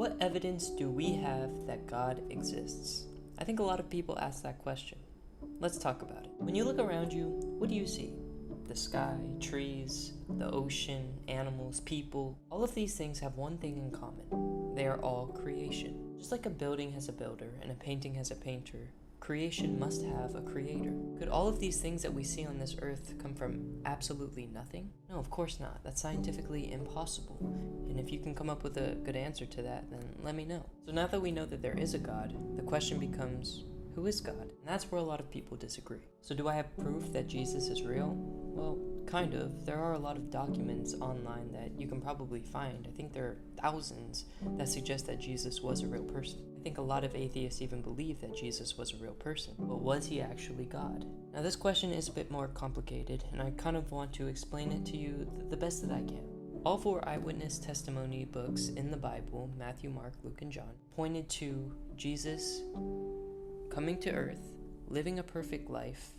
What evidence do we have that God exists? I think a lot of people ask that question. Let's talk about it. When you look around you, what do you see? The sky, trees, the ocean, animals, people. All of these things have one thing in common. They are all creation. Just like a building has a builder and a painting has a painter, creation must have a creator. Could all of these things that we see on this earth come from absolutely nothing? No, of course not. That's scientifically impossible. And if you can come up with a good answer to that, then let me know. So now that we know that there is a God, the question becomes, who is God? And that's where a lot of people disagree. So do I have proof that Jesus is real? Well, kind of. There are a lot of documents online that you can probably find. I think there are thousands that suggest that Jesus was a real person. I think a lot of atheists even believe that Jesus was a real person. But was he actually God? Now this question is a bit more complicated, and I kind of want to explain it to you the best that I can. All four eyewitness testimony books in the Bible, Matthew, Mark, Luke, and John, pointed to Jesus coming to earth, living a perfect life,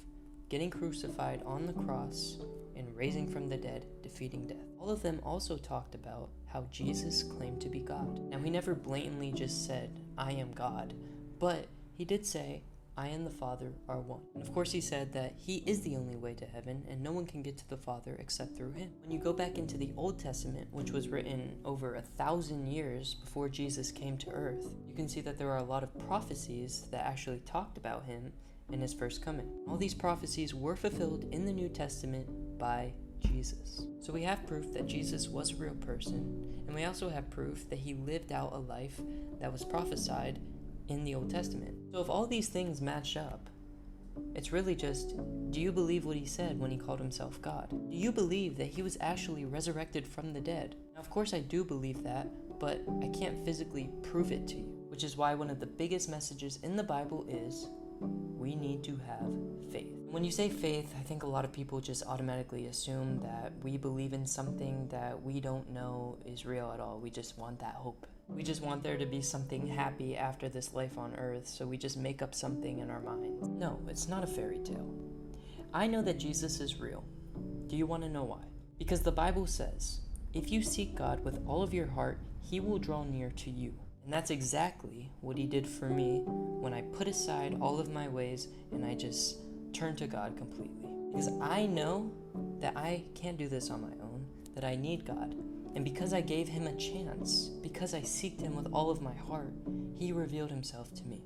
getting crucified on the cross, and raising from the dead, defeating death. All of them also talked about how Jesus claimed to be God. Now, he never blatantly just said, I am God, but he did say, I and the Father are one. And of course he said that he is the only way to heaven and no one can get to the Father except through him. When you go back into the Old Testament, which was written over 1,000 years before Jesus came to earth, you can see that there are a lot of prophecies that actually talked about him in his first coming. All these prophecies were fulfilled in the New Testament by Jesus. So we have proof that Jesus was a real person, and we also have proof that he lived out a life that was prophesied in the Old Testament. So if all these things match up, it's really just, do you believe what he said when he called himself God? Do you believe that he was actually resurrected from the dead? Now, of course I do believe that, but I can't physically prove it to you, which is why one of the biggest messages in the Bible is, we need to have faith. When you say faith, I think a lot of people just automatically assume that we believe in something that we don't know is real at all. We just want that hope. We just want there to be something happy after this life on earth, so we just make up something in our minds. No, it's not a fairy tale. I know that Jesus is real. Do you want to know why? Because the Bible says, if you seek God with all of your heart, he will draw near to you. And that's exactly what he did for me when I put aside all of my ways and I just turned to God completely. Because I know that I can't do this on my own, that I need God. And because I gave him a chance, because I seeked him with all of my heart, he revealed himself to me.